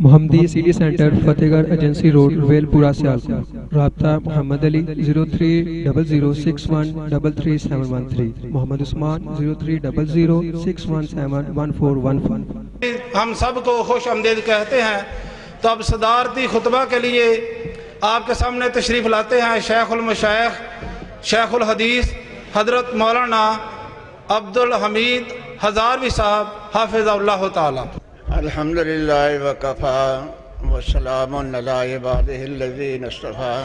محمدی city centre فتح گڑھ agency road well پورہ سیالکوٹ. رابطہ محمد علی 030061337113. محمد عثمان 030061711415. ہم سب کو خوش آمدید کہتے ہیں. تو اب صدارتی خطبہ کے لیے آپ کے سامنے تشریف لاتے ہیں شیخ المشائخ شیخ الحدیث حضرت مولانا عبدالحمید ہزاروی صاحب حافظ اللہ تعالی. الحمدللہ وکفا وسلام علی عبادہ الذین اصطفیٰ.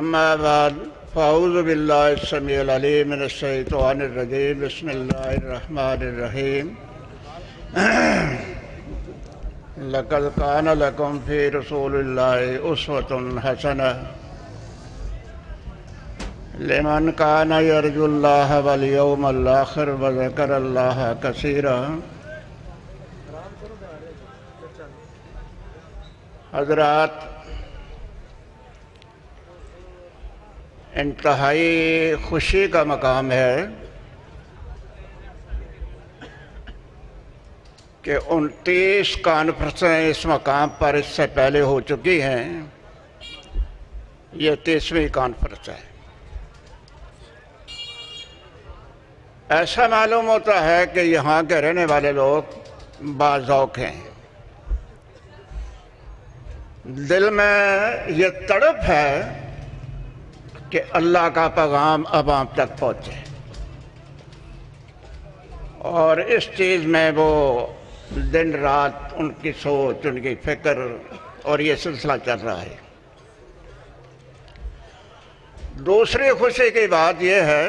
اما بعد فاعوذ باللہ السمیع العلیم من الشیطان الرجیم. بسم اللہ الرحمن الرحیم. لقد کان لکم فی رسول اللہ اسوۃ حسنہ لمن کان یرجو اللہ والیوم الآخر وذکر اللہ کثیرا. حضرات، انتہائی خوشی کا مقام ہے کہ 29 کانفرنسیں اس مقام پر اس سے پہلے ہو چکی ہیں. یہ 30ویں کانفرنس ہے. ایسا معلوم ہوتا ہے کہ یہاں کے رہنے والے لوگ باذوق ہیں. دل میں یہ تڑپ ہے کہ اللہ کا پیغام عوام تک پہنچے، اور اس چیز میں وہ دن رات ان کی سوچ، ان کی فکر اور یہ سلسلہ چل رہا ہے. دوسری خوشی کی بات یہ ہے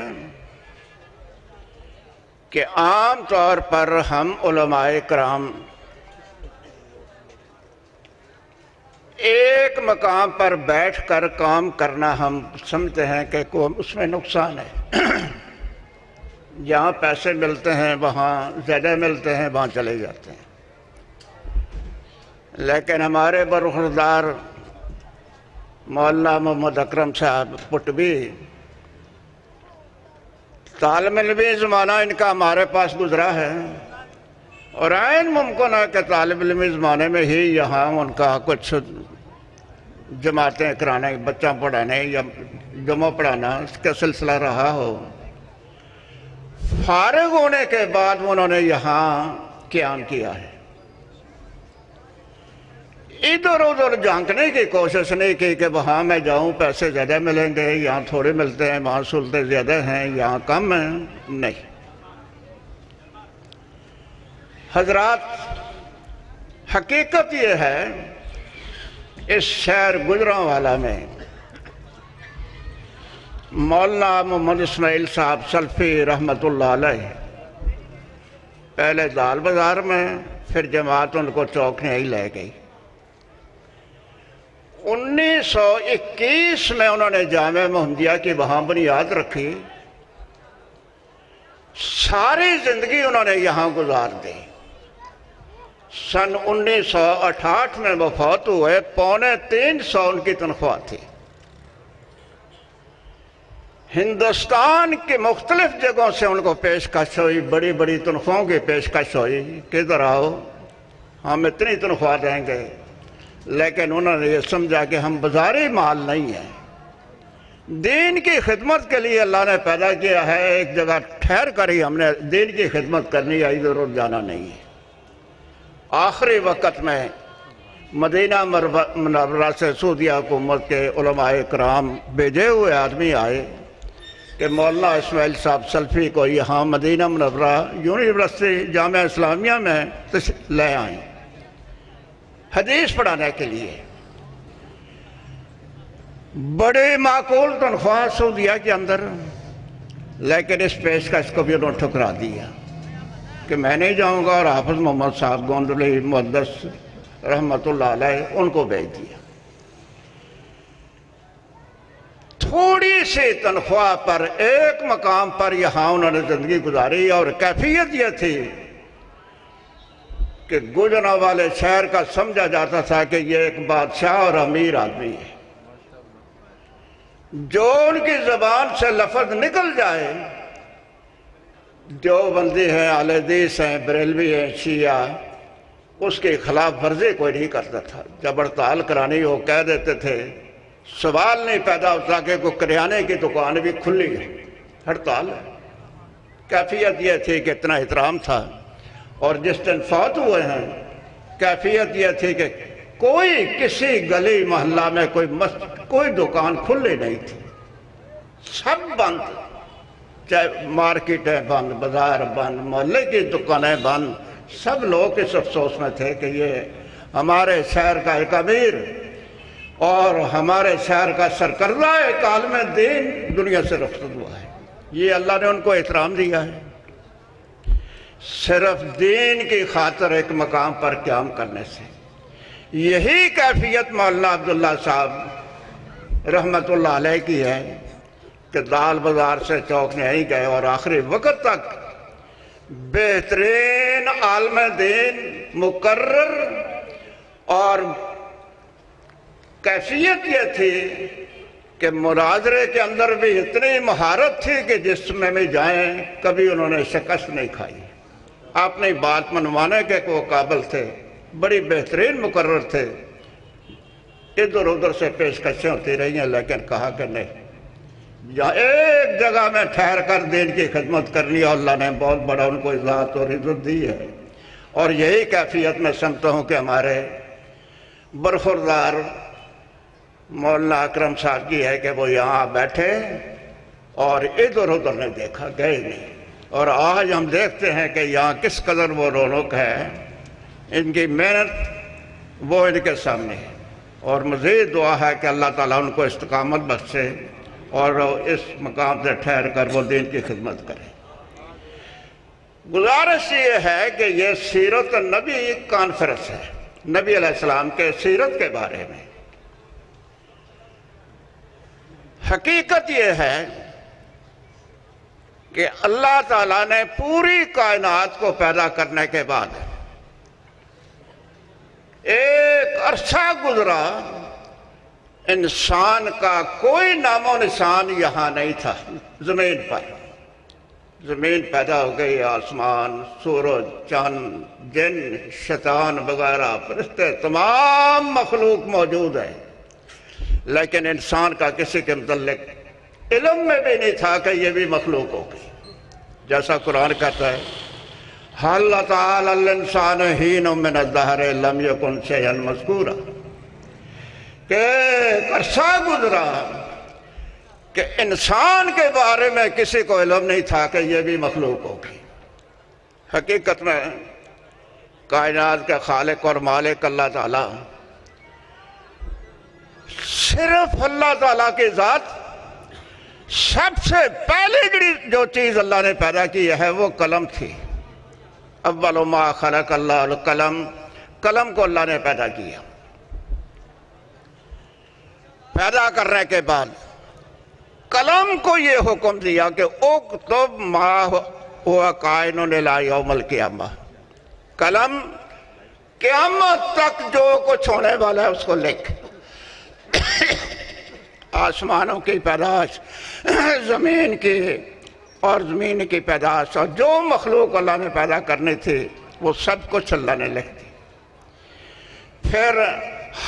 کہ عام طور پر ہم علماء کرام ایک مقام پر بیٹھ کر کام کرنا ہم سمجھتے ہیں کہ اس میں نقصان ہے. جہاں پیسے ملتے ہیں، وہاں زیادہ ملتے ہیں، وہاں چلے جاتے ہیں. لیکن ہمارے برخوردار مولانا محمد اکرم صاحب پٹبی، طالب علمی زمانہ ان کا ہمارے پاس گزرا ہے، اور عین ممکن ہے کہ طالب علمی زمانے میں ہی یہاں ان کا کچھ جماعتیں کرانے، بچہ پڑھانے یا جمعہ پڑھانا اس کا سلسلہ رہا ہو. فارغ ہونے کے بعد انہوں نے یہاں قیام کیا ہے. ادھر ادھر جھانکنے کی کوشش نہیں کی کہ وہاں میں جاؤں پیسے زیادہ ملیں گے، یہاں تھوڑے ملتے ہیں، وہاں سہولتیں زیادہ ہیں، یہاں کم ہیں. نہیں حضرات، حقیقت یہ ہے اس شہر گجرانوالہ میں مولانا محمد اسماعیل صاحب سلفی رحمۃ اللہ علیہ پہلے دال بازار میں، پھر جماعت ان کو چوک میں ہی لے گئی. 1921 میں انہوں نے جامعہ محمدیہ کی وہاں بنیاد رکھی. ساری زندگی انہوں نے یہاں گزار دی. سن 1968 میں وفات ہوئے. 250 ان کی تنخواہ تھی. ہندوستان کی مختلف جگہوں سے ان کو پیشکش ہوئی، بڑی بڑی تنخواہوں کی پیشکش ہوئی کہ ادھر آؤ ہم اتنی تنخواہ دیں گے. لیکن انہوں نے یہ سمجھا کہ ہم بازاری مال نہیں ہیں. دین کی خدمت کے لیے اللہ نے پیدا کیا ہے. ایک جگہ ٹھہر کر ہی ہم نے دین کی خدمت کرنی ہے، ادھر ادھر جانا نہیں ہے. آخری وقت میں مدینہ منورہ سے سعودیہ حکومت کے علماء کرام بھیجے ہوئے آدمی آئے کہ مولانا اسماعیل صاحب سلفی کو یہاں مدینہ منورہ یونیورسٹی جامعہ اسلامیہ میں لے آئیں حدیث پڑھانے کے لیے. بڑے معقول تنخواہ سعودیہ کے اندر، لیکن اس پیشکش کو بھی انہوں نے ٹھکرا دیا کہ میں نہیں جاؤں گا، اور حافظ محمد صاحب گوندلی محدث رحمۃ اللہ علیہ ان کو بھیج دیا. تھوڑی سی تنخواہ پر ایک مقام پر یہاں انہوں نے زندگی گزاری، اور کیفیت یہ تھی کہ گوجرانوالے شہر کا سمجھا جاتا تھا کہ یہ ایک بادشاہ اور امیر آدمی ہے. جو ان کی زبان سے لفظ نکل جائے دیوبندی ہیں، اہل حدیث ہیں، بریلوی ہیں، شیعہ، اس کی خلاف ورزی کوئی نہیں کرتا تھا۔ جب ہڑتال کرانی ہو کہہ دیتے تھے، سوال نہیں پیدا ہوتا کہ کوئی کریانے کی دکان بھی کھلی ہے، ہڑتال ہے۔ کیفیت یہ تھی کہ اتنا احترام تھا، اور جس دن فوت ہوئے ہیں کیفیت یہ تھی کہ کوئی کسی گلی محلہ میں کوئی دکان کھلی نہیں تھی، سب بند، چاہے مارکیٹیں بند، بازار بند، محلے کی دکانیں بند۔ سب لوگ اس افسوس میں تھے کہ یہ ہمارے شہر کا ایک امیر اور ہمارے شہر کا سرکردہ ایک عالم دین دنیا سے رخصت ہوا ہے۔ یہ اللہ نے ان کو احترام دیا ہے، صرف دین کی خاطر ایک مقام پر قیام کرنے سے۔ یہی کیفیت مولانا عبداللہ صاحب رحمت اللہ علیہ کی ہے کہ دال بازار سے چوک نہیں گئے اور آخری وقت تک بہترین عالم دین، مقرر، اور کیفیت یہ تھی کہ مناظرے کے اندر بھی اتنی مہارت تھی کہ جس میں بھی جائیں کبھی انہوں نے شکست نہیں کھائی۔ اپنی بات منوانے کے وہ قابل تھے، بڑی بہترین مقرر تھے۔ ادھر ادھر سے پیشکشیں ہوتی رہی ہیں، لیکن کہا کہ نہیں، جہاں ایک جگہ میں ٹھہر کر دین کی خدمت کرنی ہے، اللہ نے بہت بڑا ان کو عزت اور عزت دی ہے۔ اور یہی کیفیت میں سمجھتا ہوں کہ ہمارے برخوردار مولانا اکرم صاحب کی ہے کہ وہ یہاں بیٹھے اور ادھر ادھر نے دیکھا، گئے نہیں۔ اور آج ہم دیکھتے ہیں کہ یہاں کس قدر وہ رونق ہے، ان کی محنت وہ ان کے سامنے ہے۔ اور مزید دعا ہے کہ اللہ تعالیٰ ان کو استقامت بخشے اور اس مقام سے ٹھہر کر وہ دین کی خدمت کرے۔ گزارش یہ ہے کہ یہ سیرت نبی کانفرنس ہے، نبی علیہ السلام کے سیرت کے بارے میں۔ حقیقت یہ ہے کہ اللہ تعالیٰ نے پوری کائنات کو پیدا کرنے کے بعد ایک عرصہ گزرا، انسان کا کوئی نام و نشان یہاں نہیں تھا زمین پر۔ زمین پیدا ہو گئی، آسمان، سورج، چاند، جن، شیطان وغیرہ، فرشتے، تمام مخلوق موجود ہے، لیکن انسان کا کسی کے متعلق علم میں بھی نہیں تھا کہ یہ بھی مخلوق ہوگی۔ جیسا قرآن کہتا ہے، حَلَّ تَعَالَى الْإِنسَانُ حِينٌ مِّنَ الدَّهْرِ لَمْ يَكُنْ شَيْئًا مَذْكُورًا، کہ عرصہ گزرا کہ انسان کے بارے میں کسی کو علم نہیں تھا کہ یہ بھی مخلوق ہوگی۔ حقیقت میں کائنات کے خالق اور مالک اللہ تعالیٰ، صرف اللہ تعالیٰ کی ذات، سب سے پہلی جو چیز اللہ نے پیدا کی ہے وہ قلم تھی۔ اول ما خلق اللہ القلم، قلم کو اللہ نے پیدا کیا۔ پیدا کرنے کے بعد قلم کو یہ حکم دیا کہ اکتب ما ہوا کائن الی یوم القیامہ، قلم قیامت تک جو کچھ ہونے والا ہے اس کو لکھ۔ آسمانوں کی پیدائش، زمین کی اور زمین کی پیدائش، اور جو مخلوق اللہ نے پیدا کرنی تھی وہ سب کچھ اللہ نے لکھ دی۔ پھر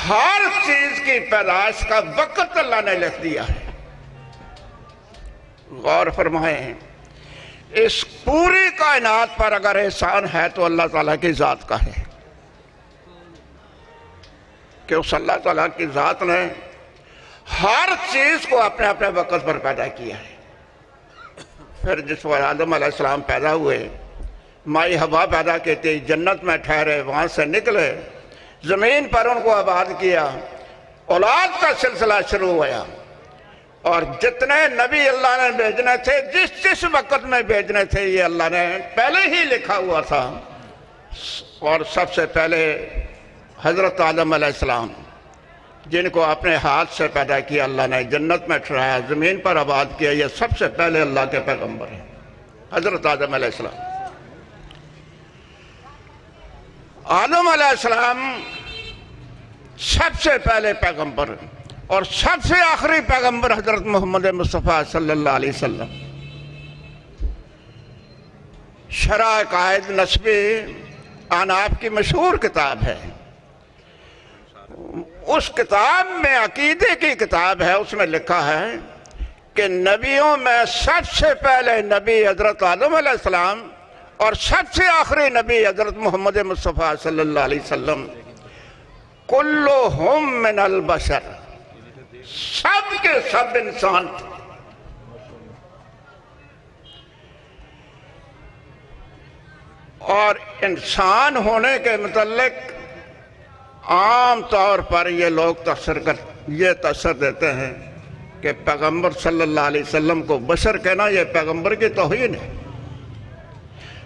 ہر چیز کی پیدائش کا وقت اللہ نے لکھ دیا ہے۔ غور فرمائیں، اس پوری کائنات پر اگر احسان ہے تو اللہ تعالیٰ کی ذات کا ہے، کہ اس اللہ تعالیٰ کی ذات نے ہر چیز کو اپنے اپنے وقت پر پیدا کیا ہے۔ پھر جس وقت آدم علیہ السلام پیدا ہوئے، مائی ہوا پیدا کی تھی، جنت میں ٹھہرے، وہاں سے نکلے، زمین پر ان کو آباد کیا، اولاد کا سلسلہ شروع ہوا، اور جتنے نبی اللہ نے بھیجنے تھے، جس وقت میں بھیجنے تھے، یہ اللہ نے پہلے ہی لکھا ہوا تھا۔ اور سب سے پہلے حضرت آدم علیہ السلام، جن کو اپنے ہاتھ سے پیدا کیا اللہ نے، جنت میں ٹھہرایا، زمین پر آباد کیا، یہ سب سے پہلے اللہ کے پیغمبر ہیں، حضرت آدم علیہ السلام۔ آدم علیہ السلام سب سے پہلے پیغمبر ہیں، اور سب سے آخری پیغمبر حضرت محمد مصطفیٰ صلی اللہ علیہ وسلم۔ شرح قائد نسبی آناف کی مشہور کتاب ہے. اس کتاب میں عقیدے کی کتاب ہے. اس میں لکھا ہے کہ نبیوں میں سب سے پہلے نبی حضرت آدم علیہ السلام اور سب سے آخری نبی حضرت محمد مصطفیٰ صلی اللہ علیہ وسلم کلہم من البشر، سب کے سب انسان تھے. اور انسان ہونے کے متعلق عام طور پر یہ لوگ یہ تاثر دیتے ہیں کہ پیغمبر صلی اللہ علیہ وسلم کو بشر کہنا یہ پیغمبر کی توہین ہے.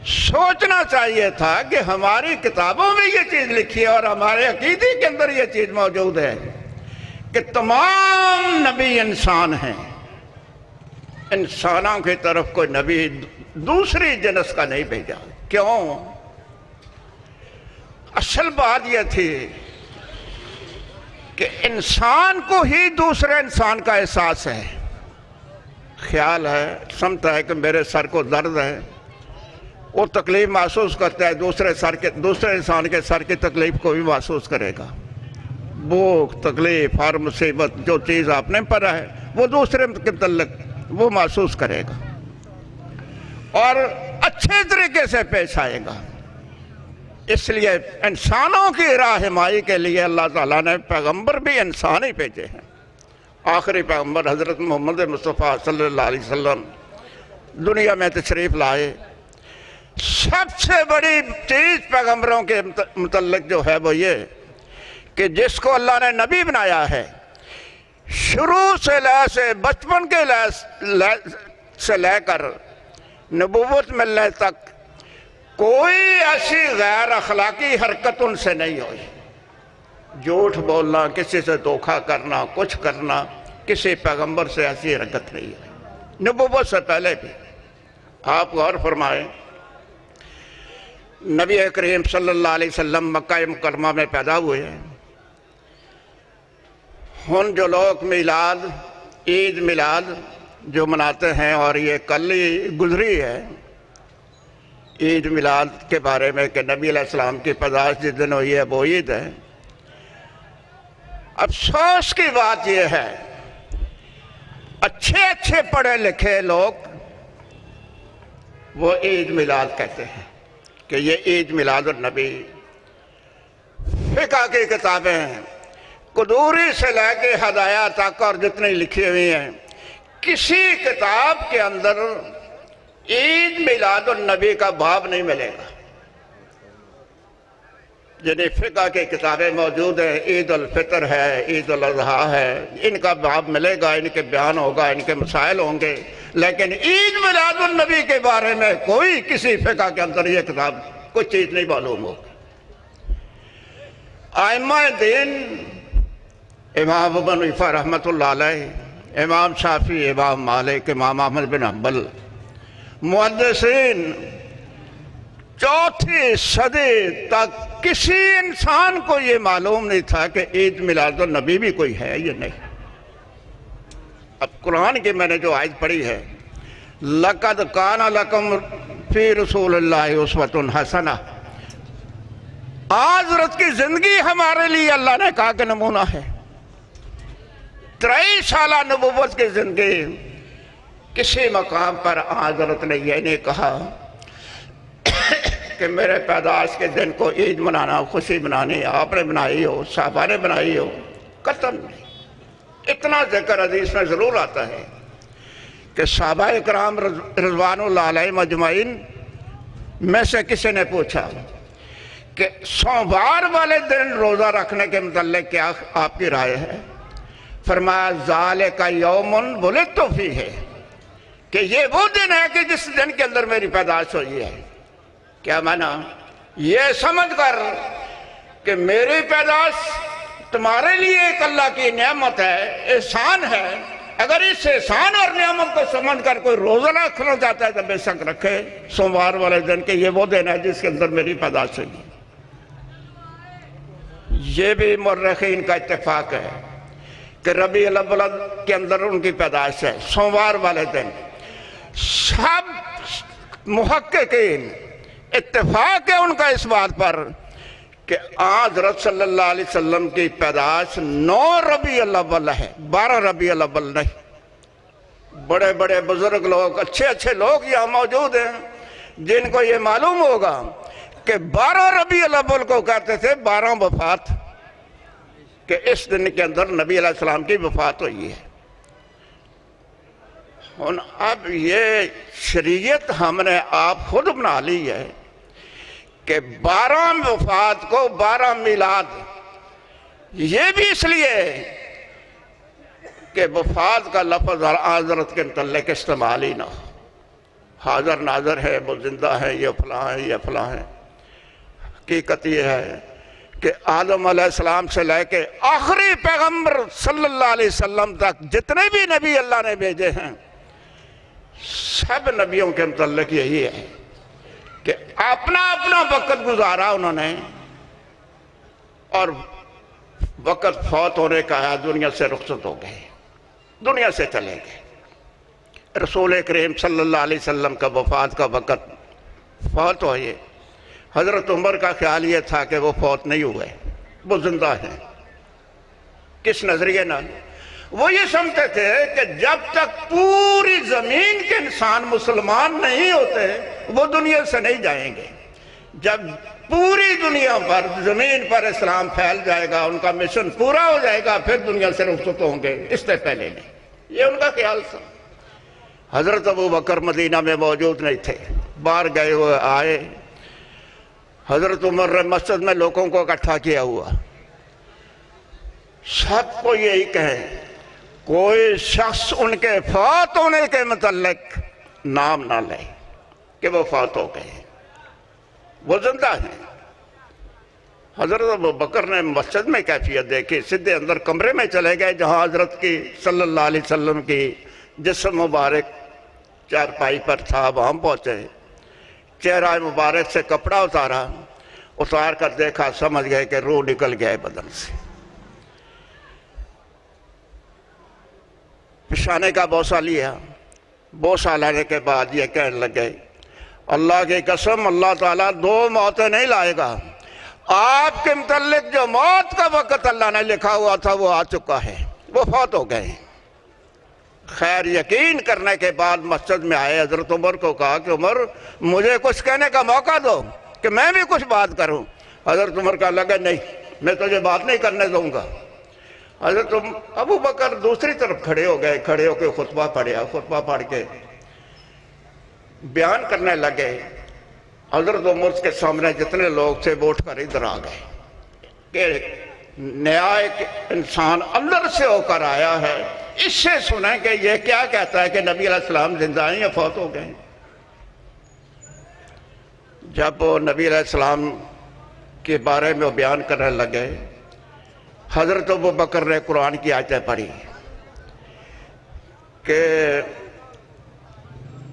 سوچنا چاہیے تھا کہ ہماری کتابوں میں یہ چیز لکھی ہے اور ہمارے عقیدے کے اندر یہ چیز موجود ہے کہ تمام نبی انسان ہیں. انسانوں کی طرف کوئی نبی دوسری جنس کا نہیں بھیجا. کیوں؟ اصل بات یہ تھی کہ انسان کو ہی دوسرے انسان کا احساس ہے، خیال ہے، سمجھتا ہے کہ میرے سر کو درد ہے، وہ تکلیف محسوس کرتا ہے، دوسرے انسان کے سر کی تکلیف کو بھی محسوس کرے گا. بھوک، تکلیف اور مصیبت جو چیز آپ نے پڑھا ہے وہ دوسرے کے متعلق وہ محسوس کرے گا اور اچھے طریقے سے پیش آئے گا. اس لیے انسانوں کی رہنمائی کے لیے اللہ تعالیٰ نے پیغمبر بھی انسان ہی بھیجے ہیں. آخری پیغمبر حضرت محمد مصطفیٰ صلی اللہ علیہ وسلم دنیا میں تشریف لائے. سب سے بڑی چیز پیغمبروں کے متعلق جو ہے وہ یہ کہ جس کو اللہ نے نبی بنایا ہے، شروع سے بچپن کے سے لے کر نبوت ملنے تک کوئی ایسی غیر اخلاقی حرکت ان سے نہیں ہوئی. جھوٹ بولنا، کسی سے دھوکہ کرنا، کچھ کرنا، کسی پیغمبر سے ایسی حرکت نہیں ہوئی نبوت سے پہلے بھی. آپ غور فرمائیں، نبی کریم صلی اللہ علیہ وسلم مکہ مکرمہ میں پیدا ہوئے ہیں. ہن جو لوگ عید میلاد جو مناتے ہیں، اور یہ کل ہی گزری ہے عید میلاد کے بارے میں کہ نبی علیہ السلام کی پیدائش جس دن ہوئی ہے وہ عید ہے. افسوس کی بات یہ ہے اچھے پڑھے لکھے لوگ وہ عید میلاد کہتے ہیں کہ یہ عید میلاد النبی. فقہ کی کتابیں قدوری سے لے کے ہدایہ تک اور جتنی لکھی ہوئی ہیں، کسی کتاب کے اندر عید میلاد النبی کا باب نہیں ملے گا. جنہیں فقہ کی کتابیں موجود ہیں، عید الفطر ہے، عید الاضحیٰ ہے، ان کا باب ملے گا، ان کے بیان ہوگا، ان کے مسائل ہوں گے. لیکن عید میلاد النبی کے بارے میں کوئی کسی فقہ کے اندر یہ کتاب کوئی چیز نہیں معلوم ہوگی. ائمہ دین امام ابو حنیفہ رحمۃ اللہ علیہ، امام شافعی، امام مالک، امام احمد بن حنبل، محدثین 4 صدی تک کسی انسان کو یہ معلوم نہیں تھا کہ عید میلاد النبی بھی کوئی ہے یا نہیں. اب قرآن کی میں نے جو آیت پڑھی ہے، لَقَدْ كَانَ لَكُمْ فِي رَسُولِ اللَّهِ أُسْوَةٌ حَسَنَةٌ، حضرت کی زندگی ہمارے لیے اللہ نے کہا کہ نمونہ ہے. 23 سالہ نبوت کی زندگی، کسی مقام پر حضرت نے یہ نہیں کہا کہ میرے پیدائش کے دن کو عید منانا، خوشی منانی آپ نے بنائی ہو، صحابہ نے بنائی ہو، قطعاً نہیں. اتنا ذکر حدیث میں ضرور آتا ہے کہ صحابہ اکرام رضوان اللہ علیہم اجمعین میں سے کسی نے پوچھا کہ سوموار والے دن روزہ رکھنے کے متعلق کیا آپ کی رائے ہے؟ فرمایا ذالک یوم ولدت فیہ، کہ یہ وہ دن ہے کہ جس دن کے اندر میری پیدائش ہوئی ہے. کیا معنی؟ یہ سمجھ کر کہ میری پیدائش تمہارے لیے ایک اللہ کی نعمت ہے، احسان ہے. اگر اس احسان اور نعمت کو سمجھ کر کوئی روزہ رکھنا چاہتا ہے تو بے شک رکھے سوموار والے دن کہ یہ وہ دن ہے جس کے اندر میری پیدائش ہوئی. یہ بھی مورخین کا اتفاق ہے کہ ربیع الاول کے اندر ان کی پیدائش ہے، سوموار والے دن. سب محققین اتفاق ہے ان کا اس بات پر کہ حضرت صلی اللہ علیہ وسلم کی پیدائش 9 ربیع الاول ہے، 12 ربیع الاول نہیں۔ بڑے بڑے بزرگ لوگ، اچھے اچھے لوگ یہاں موجود ہیں جن کو یہ معلوم ہوگا کہ 12 ربیع الاول کو کہتے تھے 12 وفات، کہ اس دن کے اندر نبی علیہ السلام کی وفات ہوئی ہے۔ اب یہ شریعت ہم نے آپ خود بنا لی ہے کہ 12 وفات کو 12 میلاد، یہ بھی اس لیے کہ وفات کا لفظ حضرت کے متعلق استعمال ہی نہ ہو۔ حاضر ناظر ہے، وہ زندہ ہے، یہ فلاں ہے، یہ فلاں ہے۔ حقیقت یہ ہے کہ آدم علیہ السلام سے لے کے آخری پیغمبر صلی اللہ علیہ وسلم تک جتنے بھی نبی اللہ نے بھیجے ہیں، سب نبیوں کے متعلق یہی ہے کہ اپنا اپنا وقت گزارا انہوں نے، اور وقت فوت ہونے کا ہے، دنیا سے رخصت ہو گئے، دنیا سے چلے گئے۔ رسول کریم صلی اللہ علیہ وسلم کا وفات کا وقت فوت ہوئے، حضرت عمر کا خیال یہ تھا کہ وہ فوت نہیں ہوئے، وہ زندہ ہیں۔ کس نظریے نہ؟ وہ یہ سمجھتے تھے کہ جب تک پوری زمین کے انسان مسلمان نہیں ہوتے وہ دنیا سے نہیں جائیں گے۔ جب پوری دنیا پر، زمین پر اسلام پھیل جائے گا، ان کا مشن پورا ہو جائے گا، پھر دنیا سے رخصت ہوں گے، اس سے پہلے نہیں۔ یہ ان کا خیال تھا۔ حضرت ابو بکر مدینہ میں موجود نہیں تھے، باہر گئے ہوئے آئے، حضرت عمر نے مسجد میں لوگوں کو اکٹھا کیا ہوا، سب کو یہی کہیں کوئی شخص ان کے فوت ہونے کے متعلق نام نہ لے کہ وہ فوت ہو گئے، وہ زندہ ہیں۔ حضرت ابو بکر نے مسجد میں کیفیت دیکھی، سیدھے اندر کمرے میں چلے گئے جہاں حضرت کی صلی اللہ علیہ وسلم کی جسم مبارک چارپائی پر تھا، وہاں پہنچے، چہرہ مبارک سے کپڑا اتار کر دیکھا، سمجھ گئے کہ روح نکل گئے بدن سے۔ پیشانے کا بوسہ لیا، بوسہ لینے کے بعد یہ کہنے لگے، اللہ کی قسم اللہ تعالیٰ 2 موتیں نہیں لائے گا، آپ کے متعلق جو موت کا وقت اللہ نے لکھا ہوا تھا وہ آ چکا ہے، وہ فوت ہو گئے۔ خیر یقین کرنے کے بعد مسجد میں آئے، حضرت عمر کو کہا کہ عمر مجھے کچھ کہنے کا موقع دو کہ میں بھی کچھ بات کروں۔ حضرت عمر کا لگا نہیں، میں تجھے بات نہیں کرنے دوں گا۔ حضرت ابو بکر دوسری طرف کھڑے ہو گئے، کھڑے ہو کے خطبہ پڑھیا، خطبہ پڑھ کے بیان کرنے لگے۔ حضرت عمر کے سامنے جتنے لوگ تھے وہ اٹھ کر ادھر آ گئے کہ نیا ایک انسان اندر سے ہو کر آیا ہے، اس سے سنیں کہ یہ کیا کہتا ہے کہ نبی علیہ السلام زندہ ہیں یا فوت ہو گئے۔ جب وہ نبی علیہ السلام کے بارے میں بیان کرنے لگے، حضرت ابو بکر نے قرآن کی آیتیں پڑھی کہ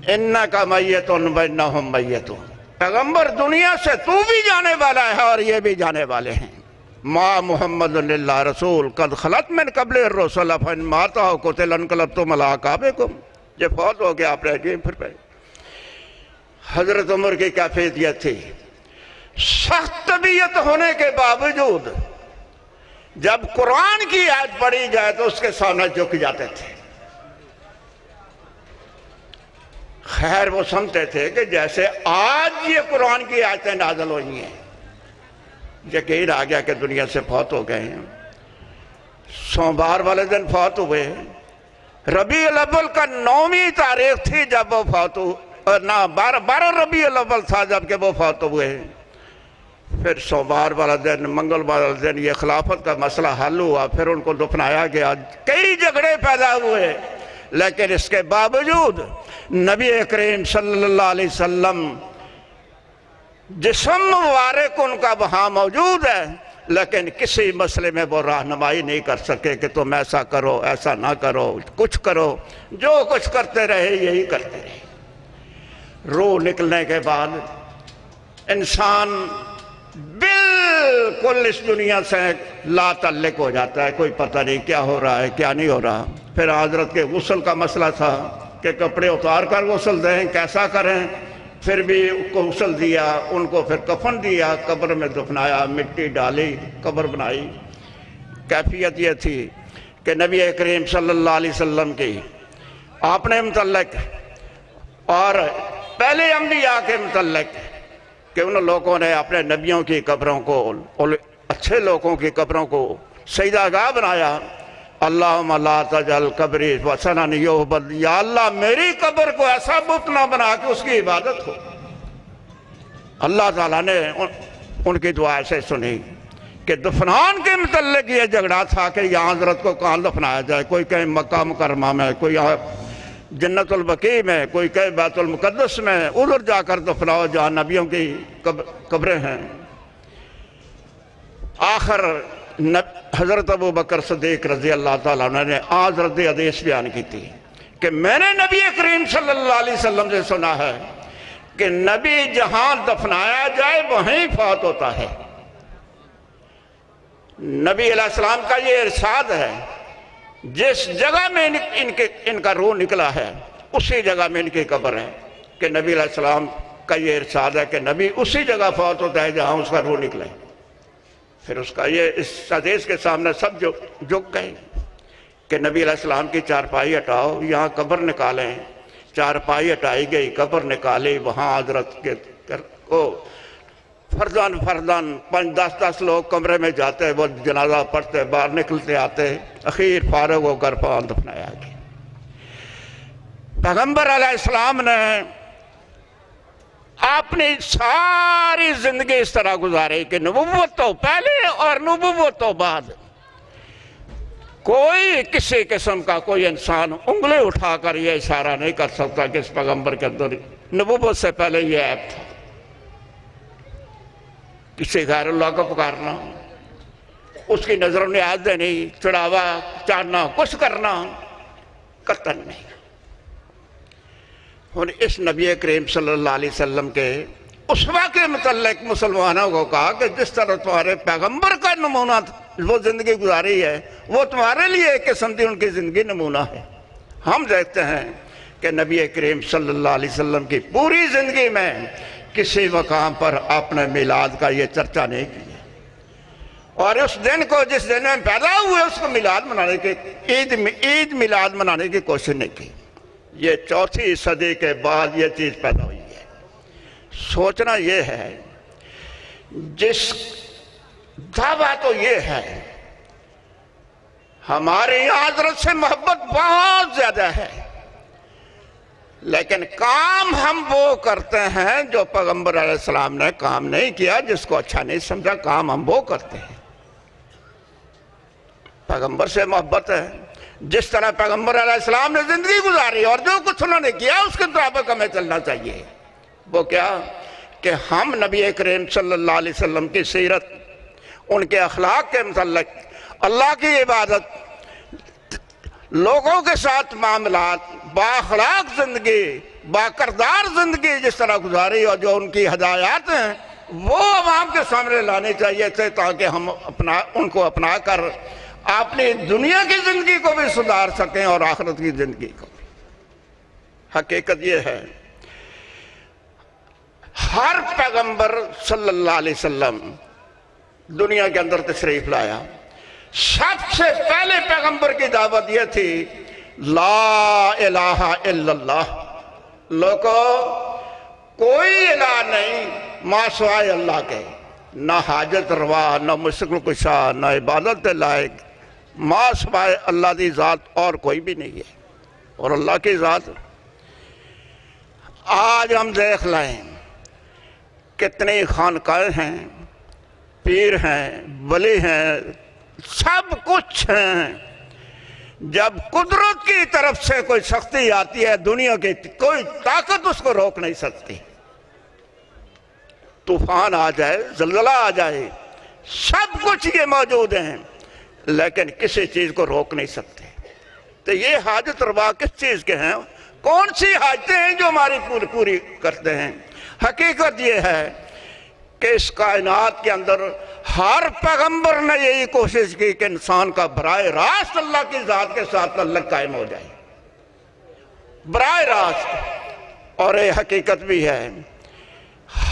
اِنَّكَ مَيِّتٌ وَإِنَّهُمْ مَيِّتُونَ، پیغمبر دنیا سے تو بھی جانے والا ہے اور یہ بھی جانے والے ہیں۔ ما محمد اللہ رسول قد خلت من قبل الرسل فإن مات أو قتل انقلبتم على أعقابكم، یہ فوت ہو گیا آپ رہ گئے پھر پہ۔ حضرت عمر کی کیفیت یہ تھی، سخت طبیعت ہونے کے باوجود جب قرآن کی آیت پڑھی جائے تو اس کے سامنے جھک جاتے تھے۔ خیر وہ سمجھتے تھے کہ جیسے آج یہ قرآن کی آیتیں نازل ہوئی ہیں، یقین آ گیا کہ دنیا سے فوت ہو گئے ہیں۔ سوموار والے دن فوت ہوئے، ربیع الاول کا 9ویں تاریخ تھی جب وہ فوت ہوئے، نہ 12 ربیع الاول تھا جب کہ وہ فوت ہوئے۔ پھر سوموار والا دن، منگل والا دن یہ خلافت کا مسئلہ حل ہوا، پھر ان کو دفنایا گیا۔ کئی جھگڑے پیدا ہوئے، لیکن اس کے باوجود نبی کریم صلی اللہ علیہ وسلم جسم مبارک ان کا وہاں موجود ہے، لیکن کسی مسئلے میں وہ رہنمائی نہیں کر سکے کہ تم ایسا کرو، ایسا نہ کرو، کچھ کرو۔ جو کچھ کرتے رہے یہی کرتے رہے۔ روح نکلنے کے بعد انسان بالکل اس دنیا سے لا تعلق ہو جاتا ہے، کوئی پتہ نہیں کیا ہو رہا ہے کیا نہیں ہو رہا۔ پھر حضرت کے غسل کا مسئلہ تھا کہ کپڑے اتار کر غسل دیں، کیسا کریں، پھر بھی کو غسل دیا، ان کو پھر کفن دیا، قبر میں دفنایا، مٹی ڈالی، قبر بنائی۔ کیفیت یہ تھی کہ نبی کریم صلی اللہ علیہ وسلم کی اپنے متعلق اور پہلے انبیاء کے متعلق کہ ان لوگوں نے اپنے نبیوں کی قبروں کو، اچھے لوگوں کی قبروں کو سجدہ گاہ بنایا۔ اللہم لا تجعل قبری وثنا یعبد، یا اللہ میری قبر کو ایسا بت نہ بنا کہ اس کی عبادت ہو۔ اللہ تعالیٰ نے ان کی دعا سے سنی کہ دفنان کے متعلق یہ جھگڑا تھا کہ یہاں حضرت کو کہاں دفنایا جائے، کوئی کہیں مکہ مکرمہ میں، کوئی جنت البقیع میں، کوئی کہے بیت المقدس میں، ادھر جا کر دفناؤ جہاں نبیوں کی قبریں ہیں۔ آخر حضرت ابو بکر صدیق رضی اللہ تعالیٰ عنہ نے حضرت حدیث بیان کی تھی کہ میں نے نبی کریم صلی اللہ علیہ وسلم سے سنا ہے کہ نبی جہاں دفنایا جائے وہیں فوت ہوتا ہے۔ نبی علیہ السلام کا یہ ارشاد ہے، جس جگہ میں ان کا روح نکلا ہے اسی جگہ میں ان کی قبر ہے، کہ نبی علیہ السلام کا یہ ارشاد ہے کہ نبی اسی جگہ فوت ہوتا ہے جہاں اس کا روح نکلے۔ پھر اس حدیث کے سامنے سب جھک گئے کہ نبی علیہ السلام کی چارپائی ہٹاؤ، یہاں قبر نکالیں۔ چارپائی ہٹائی گئی، قبر نکالی، وہاں حضرت کو فردان 5-10 لوگ کمرے میں جاتے، وہ جنازہ پڑھتے، باہر نکلتے آتے، اخیر فارغ ہو کر وہاں دفنایا گیا۔ پیغمبر علیہ السلام نے اپنی ساری زندگی اس طرح گزاری کہ نبوت تو پہلے اور نبوت تو بعد کوئی کسی قسم کا کوئی انسان انگلی اٹھا کر یہ اشارہ نہیں کر سکتا کہ اس پیغمبر کے اندر نبوت سے پہلے یہ عیب تھا۔ کسی غیر اللہ کو پکارنا، اس کی نظر نیاز دینی، چڑھاوا چاڑنا، کچھ کرنا، قطعاً نہیں۔ اور اس نبی کریم صلی اللہ علیہ وسلم کے اسوہ کے متعلق مسلمانوں کو کہا کہ جس طرح تمہارے پیغمبر کا نمونہ وہ زندگی گزاری ہے، وہ تمہارے لیے ایک قسم کی ان کی زندگی نمونہ ہے۔ ہم دیکھتے ہیں کہ نبی کریم صلی اللہ علیہ وسلم کی پوری زندگی میں کسی مقام پر اپنے میلاد کا یہ چرچا نہیں کیا، اور اس دن کو جس دن میں پیدا ہوئے اس کو میلاد منانے کے عید میلاد منانے کی کوشش نہیں کی۔ یہ 4 صدی کے بعد یہ چیز پیدا ہوئی ہے۔ سوچنا یہ ہے، جس دعویٰ تو یہ ہے ہمارے یہاں حضرت سے محبت بہت زیادہ ہے، لیکن کام ہم وہ کرتے ہیں جو پیغمبر علیہ السلام نے کام نہیں کیا، جس کو اچھا نہیں سمجھا کام ہم وہ کرتے ہیں۔ پیغمبر سے محبت ہے، جس طرح پیغمبر علیہ السلام نے زندگی گزاری اور جو کچھ انہوں نے کیا اس کے مطابق ہمیں چلنا چاہیے۔ وہ کیا کہ ہم نبی کریم صلی اللہ علیہ وسلم کی سیرت، ان کے اخلاق کے متعلق، اللہ کی عبادت، لوگوں کے ساتھ معاملات، بااخلاق زندگی، باکردار زندگی جس طرح گزاری اور جو ان کی ہدایات ہیں وہ عوام کے سامنے لانے چاہیے تھے، تاکہ ہم ان کو اپنا کر اپنی دنیا کی زندگی کو بھی سدھار سکیں اور آخرت کی زندگی کو بھی۔ حقیقت یہ ہے، ہر پیغمبر صلی اللہ علیہ وسلم دنیا کے اندر تشریف لایا، سب سے پہلے پیغمبر کی دعوت یہ تھی لا الہ الا اللہ، لوگو کوئی الہ نہیں ما سوائے اللہ کے، نہ حاجت روا، نہ مشکل کشا، نہ عبادت لائق، ما سوائے اللہ کی ذات اور کوئی بھی نہیں ہے۔ اور اللہ کی ذات آج ہم دیکھ لیں کتنی خانقاہیں ہیں، پیر ہیں، ولی ہیں، سب کچھ ہیں۔ جب قدرت کی طرف سے کوئی سختی آتی ہے دنیا کی کوئی طاقت اس کو روک نہیں سکتی، طوفان آ جائے، زلزلہ آ جائے، سب کچھ یہ موجود ہیں، لیکن کسی چیز کو روک نہیں سکتے۔ تو یہ حاجت روا کس چیز کے ہیں؟ کون سی حاجتیں ہیں جو ہماری پوری کرتے ہیں؟ حقیقت یہ ہے کہ اس کائنات کے اندر ہر پیغمبر نے یہی کوشش کی کہ انسان کا براہ راست اللہ کی ذات کے ساتھ تعلق قائم ہو جائے، براہ راست۔ اور یہ حقیقت بھی ہے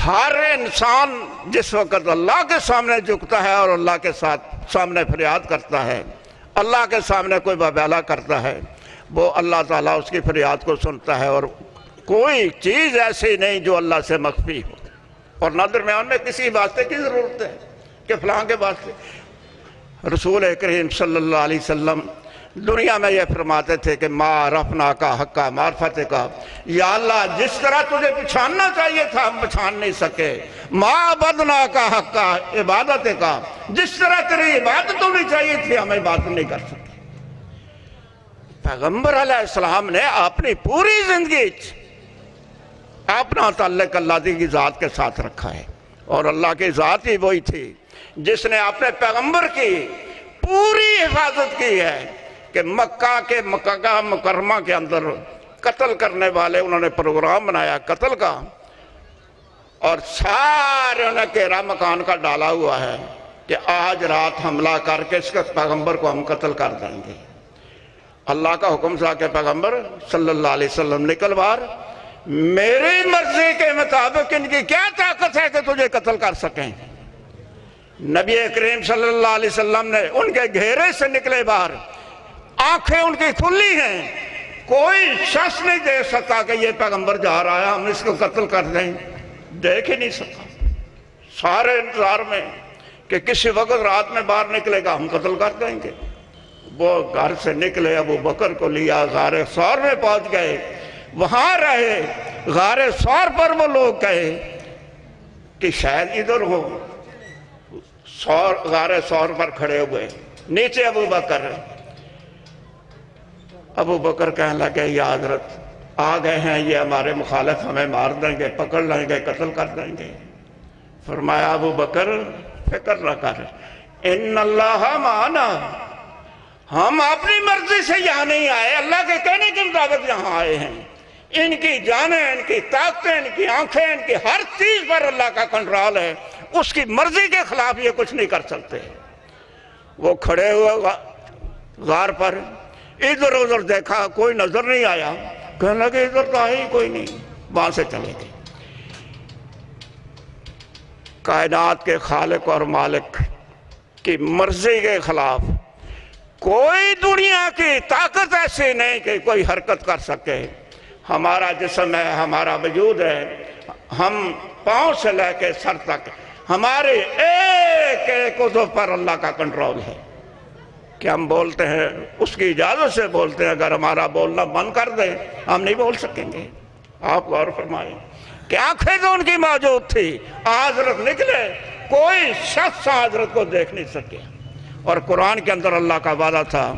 ہر انسان جس وقت اللہ کے سامنے جھکتا ہے اور اللہ کے سامنے فریاد کرتا ہے، اللہ کے سامنے کوئی بابیلہ کرتا ہے، وہ اللہ تعالیٰ اس کی فریاد کو سنتا ہے، اور کوئی چیز ایسی نہیں جو اللہ سے مخفی ہو، اور نہ درمیان میں کسی واسطے کی ضرورت ہے کہ فلاں کے واسطے۔ رسول کریم صلی اللہ علیہ وسلم دنیا میں یہ فرماتے تھے کہ ما رفنا کا حقا معرفت کا، یا اللہ جس طرح تجھے پہچاننا چاہیے تھا ہم پہچان نہیں سکے، ما عبدنا کا حقا عبادت کا، جس طرح تیری عبادت ہونی چاہیے تھی ہم عبادت نہیں کر سکے۔ پیغمبر علیہ السلام نے اپنی پوری زندگی اپنا تعلق اللہ کی ذات کے ساتھ رکھا ہے، اور اللہ کی ذات ہی وہی تھی جس نے اپنے پیغمبر کی پوری حفاظت کی ہے کہ مکہ مکرمہ کے اندر قتل کرنے والے انہوں نے پروگرام بنایا قتل کا، اور سارے انہیں گھیرا مکان کا ڈالا ہوا ہے کہ آج رات حملہ کر کے اس کے پیغمبر کو ہم قتل کر دیں گے۔ اللہ کا حکم تھا کہ پیغمبر صلی اللہ علیہ وسلم نکل باہر، میری مرضی کے مطابق ان کی کیا طاقت ہے کہ تجھے قتل کر سکیں۔ نبی کریم صلی اللہ علیہ وسلم نے ان کے گھیرے سے نکلے باہر، آنکھیں ان کی کھلی ہیں، کوئی شخص نہیں دیکھ سکتا کہ یہ پیغمبر جا رہا ہے ہم اس کو قتل کر دیں، دیکھ ہی نہیں سکتا، سارے انتظار میں کہ کسی وقت رات میں باہر نکلے گا ہم قتل کر دیں گے۔ وہ گھر سے نکلے، ابو بکر کو لیا، غار ثور میں پہنچ گئے، وہاں رہے، غار ثور پر وہ لوگ کہے کہ شاید ادھر ہو، غار ثور پر کھڑے ہوئے، نیچے ابو بکر کہنے لگے یا حضرت آ گئے ہیں یہ ہمارے مخالف، ہمیں مار دیں گے، پکڑ لیں گے، قتل کر دیں گے۔ فرمایا ابو بکر فکر نہ کر، ان اللہ معنا، ہم اپنی مرضی سے یہاں نہیں آئے، اللہ کے کہنے کے مطابق یہاں آئے ہیں۔ ان کی جانیں، ان کی طاقتیں، ان کی آنکھیں، ان کی ہر چیز پر اللہ کا کنٹرول ہے، اس کی مرضی کے خلاف یہ کچھ نہیں کر سکتے۔ وہ کھڑے ہوئے غار پر، ادھر ادھر دیکھا، کوئی نظر نہیں آیا، کہنے لگے ادھر تو آئی کوئی نہیں، وہاں سے چلے گئے۔ کائنات کے خالق اور مالک کی مرضی کے خلاف کوئی دنیا کی طاقت ایسی نہیں کہ کوئی حرکت کر سکے۔ ہمارا جسم ہے، ہمارا وجود ہے، ہم پاؤں سے لے کے سر تک ہمارے ایک ایک عضو پر اللہ کا کنٹرول ہے کہ ہم بولتے ہیں اس کی اجازت سے بولتے ہیں، اگر ہمارا بولنا بند کر دیں ہم نہیں بول سکیں گے۔ آپ غور فرمائیں کہ آنکھیں تو ان کی موجود تھی، حضرت نکلے، کوئی شخص حضرت کو دیکھ نہیں سکے، اور قرآن کے اندر اللہ کا وعدہ تھا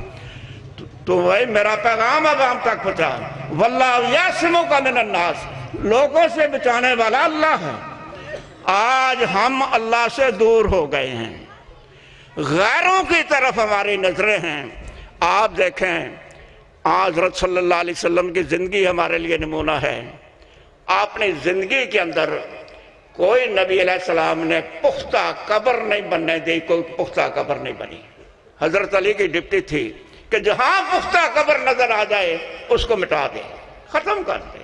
تو وہی میرا پیغام اب ہم تک پہنچا، واللہ یعصمک من الناس، لوگوں سے بچانے والا اللہ ہے۔ آج ہم اللہ سے دور ہو گئے ہیں، غیروں کی طرف ہماری نظریں ہیں۔ آپ دیکھیں حضرت صلی اللہ علیہ وسلم کی زندگی ہمارے لیے نمونہ ہے۔ اپنی زندگی کے اندر کوئی نبی علیہ السلام نے پختہ قبر نہیں بننے دی، کوئی پختہ قبر نہیں بنی۔ حضرت علی کی ڈپٹی تھی کہ جہاں پختہ قبر نظر آ جائے اس کو مٹا دے، ختم کر دے۔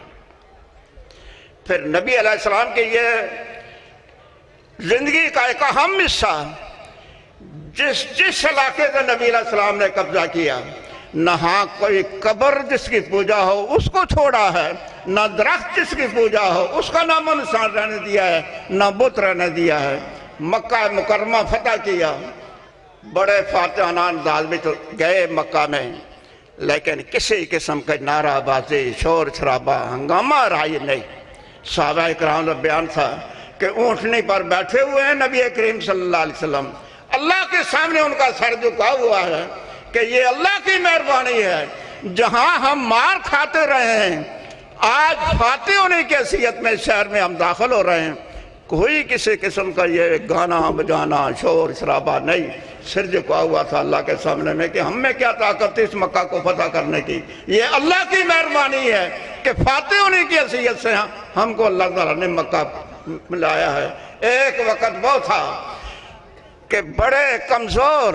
پھر نبی علیہ السلام کی یہ زندگی کا ایک اہم حصہ، جس علاقے سے نبی علیہ السلام نے قبضہ کیا، نہ ہاں کوئی قبر جس کی پوجا ہو اس کو چھوڑا ہے، نہ درخت جس کی پوجا ہو اس کا نام و نشان رہنے دیا ہے، نہ بت رہنے دیا ہے۔ مکہ مکرمہ فتح کیا، بڑے فاتحانہ انداز میں تو گئے مکہ میں، لیکن کسی قسم کے نعرہ بازی، شور شرابہ، ہنگامہ رائی نہیں۔ صحابہ کرام کا بیان تھا کہ اونٹنی پر بیٹھے ہوئے ہیں نبی کریم صلی اللہ علیہ وسلم، اللہ کے سامنے ان کا سر جھکا ہوا ہے کہ یہ اللہ کی مہربانی ہے، جہاں ہم مار کھاتے رہے ہیں آج فاتح ہونے کی حیثیت میں شہر میں ہم داخل ہو رہے ہیں، کوئی کسی قسم کا یہ گانا بجانا شور شرابہ نہیں، سر جھکا ہوا تھا اللہ کے سامنے میں کہ ہم میں کیا طاقت تھی اس مکہ کو فتح کرنے کی، یہ اللہ کی مہربانی ہے کہ فاتح ہونے کی حیثیت سے ہم کو اللہ تعالیٰ نے مکہ ملایا ہے۔ ایک وقت وہ تھا کہ بڑے کمزور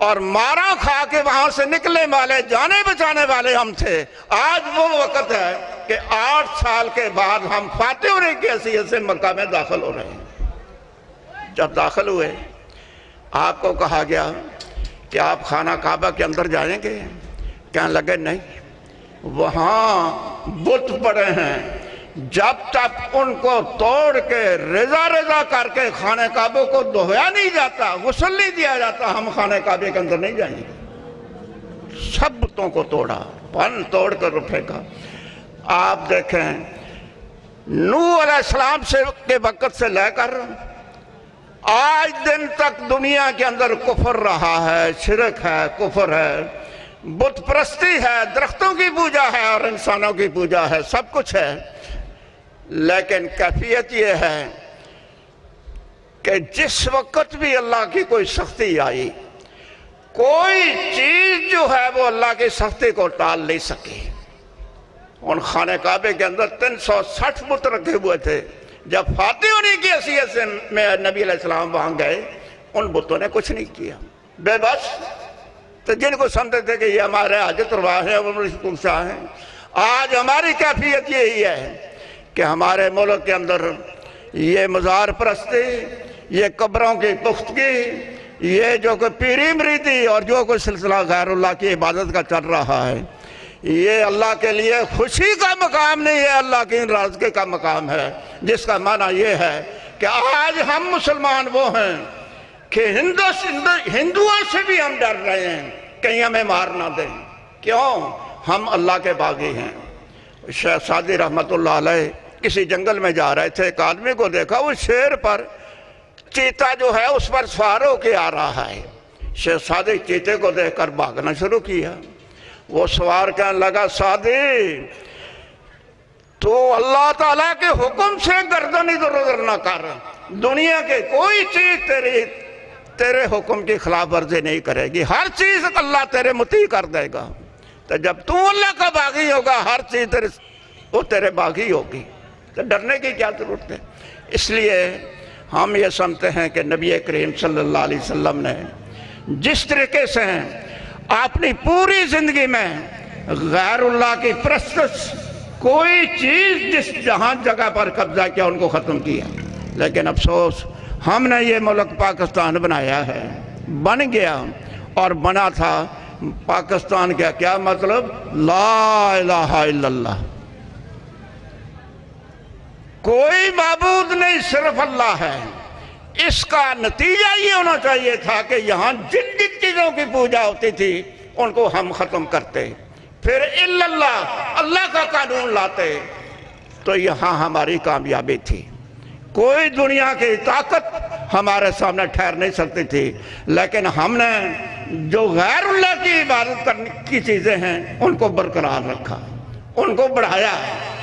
اور مارا کھا کے وہاں سے نکلنے والے، جانے بچانے والے ہم تھے، آج وہ وقت ہے کہ 8 سال کے بعد ہم فاتح ہونے کی حیثیت سے مکہ میں داخل ہو رہے ہیں۔ جب داخل ہوئے آپ کو کہا گیا کہ آپ خانہ کعبہ کے اندر جائیں گے؟ کہنے لگے نہیں، وہاں بت پڑے ہیں، جب تک ان کو توڑ کے رضا کر کے خانہ کعبہ کو دھویا نہیں جاتا، غسل نہیں دیا جاتا، ہم خانہ کعبہ کے اندر نہیں جائیں گے۔ سب بتوں کو توڑا، پن توڑ کر پھینکا۔ آپ دیکھیں نوح علیہ السلام کے وقت سے لے کر آج دن تک دنیا کے اندر کفر رہا ہے، شرک ہے، کفر ہے، بت پرستی ہے، درختوں کی پوجا ہے اور انسانوں کی پوجا ہے، سب کچھ ہے۔ لیکن کیفیت یہ ہے کہ جس وقت بھی اللہ کی کوئی سختی آئی، کوئی چیز جو ہے وہ اللہ کی سختی کو ٹال نہیں سکی۔ ان خانہ کعبے کے اندر 360 بت رکھے ہوئے تھے، جب فاتح ہونے کی حیثیت سے میں نبی علیہ السلام وہاں گئے، ان بتوں نے کچھ نہیں کیا، بے بس۔ تو جن کو سمجھتے تھے کہ یہ ہمارے حاجت روا ہیں، شاہ ہیں، آج ہماری کیفیت یہی ہے کہ ہمارے ملک کے اندر یہ مزار پرستی، یہ قبروں کی پختگی، یہ جو کوئی پیری مریدی اور جو کوئی سلسلہ غیر اللہ کی عبادت کا چل رہا ہے، یہ اللہ کے لیے خوشی کا مقام نہیں ہے، اللہ کی ناراضگی کا مقام ہے، جس کا معنی یہ ہے کہ آج ہم مسلمان وہ ہیں کہ ہندوؤں سے بھی ہم ڈر رہے ہیں کہیں ہمیں مار نہ دیں۔ کیوں؟ ہم اللہ کے باغی ہیں۔ شیخ سعدی رحمت اللہ علیہ کسی جنگل میں جا رہے تھے، ایک آدمی کو دیکھا وہ شیر پر، چیتا جو ہے اس پر سوار ہو کے آ رہا ہے۔ شیخ سعدی چیتے کو دیکھ کر بھاگنا شروع کیا۔ وہ سوار کہنے لگا، سعدی تو اللہ تعالیٰ کے حکم سے گردن ادھر ادھر نہ کر، دنیا کے کوئی چیز تیرے حکم کی خلاف ورزی نہیں کرے گی، ہر چیز اللہ تیرے مطیع کر دے گا۔ تو جب تو اللہ کا باغی ہوگا، ہر چیز وہ تیرے باغی ہوگی، تو ڈرنے کی کیا ضرورت ہے؟ اس لیے ہم یہ سمجھتے ہیں کہ نبی کریم صلی اللہ علیہ وسلم نے جس طریقے سے اپنی پوری زندگی میں غیر اللہ کی پرستش، کوئی چیز جس جہاں جگہ پر قبضہ کیا ان کو ختم کیا۔ لیکن افسوس ہم نے یہ ملک پاکستان بنایا ہے، بن گیا، اور بنا تھا پاکستان کا کیا مطلب؟ لا الہ الا اللہ، کوئی معبود نہیں، صرف اللہ ہے۔ اس کا نتیجہ یہ ہونا چاہیے تھا کہ یہاں جن جن چیزوں کی پوجا ہوتی تھی ان کو ہم ختم کرتے، پھر الا اللہ، اللہ کا قانون لاتے، تو یہاں ہماری کامیابی تھی۔ کوئی دنیا کی طاقت ہمارے سامنے ٹھہر نہیں سکتی تھی، لیکن ہم نے جو غیر اللہ کی عبادت کرنے کی چیزیں ہیں ان کو برقرار رکھا، ان کو بڑھایا،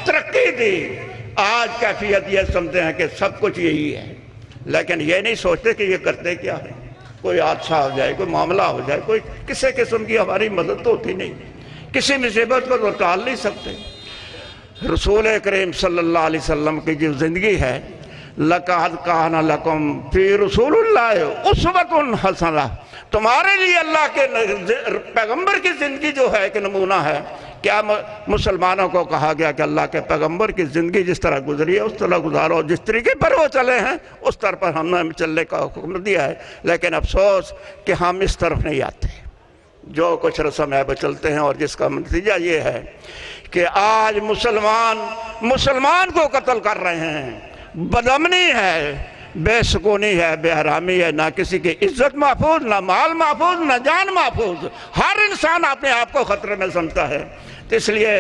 ترقی دی۔ آج کیفیت یہ سمجھتے ہیں کہ سب کچھ یہی ہے، لیکن یہ نہیں سوچتے کہ یہ کرتے کیا ہے۔ کوئی حادثہ ہو جائے، کوئی معاملہ ہو جائے، کوئی کسی قسم کی ہماری مدد تو ہوتی نہیں، کسی مصیبت کو تو ٹال نہیں سکتے۔ رسول کریم صلی اللہ علیہ وسلم کی جو زندگی ہے، لَقَدْ كَانَ لَكُمْ فِي رَسُولِ اللَّهِ أُسْوَةٌ حَسَنَةٌ، تمہارے لیے اللہ کے پیغمبر کی زندگی جو ہے ایک نمونہ ہے۔ کیا مسلمانوں کو کہا گیا کہ اللہ کے پیغمبر کی زندگی جس طرح گزری ہے اس طرح گزارو، جس طریقے پر وہ چلے ہیں اس طرح پر ہم نے چلنے کا حکم دیا ہے، لیکن افسوس کہ ہم اس طرف نہیں آتے، جو کچھ رسم ہے وہ چلتے ہیں، اور جس کا نتیجہ یہ ہے کہ آج مسلمان کو قتل کر رہے ہیں، بدامنی ہے، بے سکونی ہے، بے حرامی ہے، نہ کسی کی عزت محفوظ، نہ مال محفوظ، نہ جان محفوظ، ہر انسان اپنے آپ کو خطرے میں سمجھتا ہے۔ تو اس لیے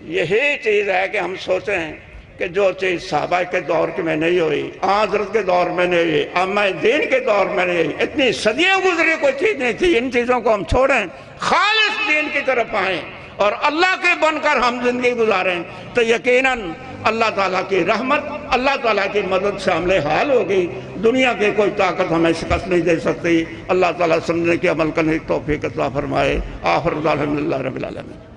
یہی چیز ہے کہ ہم سوچیں کہ جو چیز صحابہ کے دور میں نہیں ہوئی، حضرت کے دور میں نہیں ہوئی، ائمہ دین کے دور میں نہیں ہوئی، اتنی صدیوں گزری کوئی چیز نہیں تھی، ان چیزوں کو ہم چھوڑیں، خالص دین کی طرف آئیں اور اللہ کے بن کر ہم زندگی گزاریں، تو یقیناً اللہ تعالیٰ کی رحمت، اللہ تعالیٰ کی مدد سے حامل حال ہوگی۔ دنیا کی کوئی طاقت ہمیں شکست نہیں دے سکتی۔ اللہ تعالیٰ سمجھنے کی عمل کرنے کی توفیق عطا فرمائے۔ آخر دعوانا الحمدللہ رب العالمین۔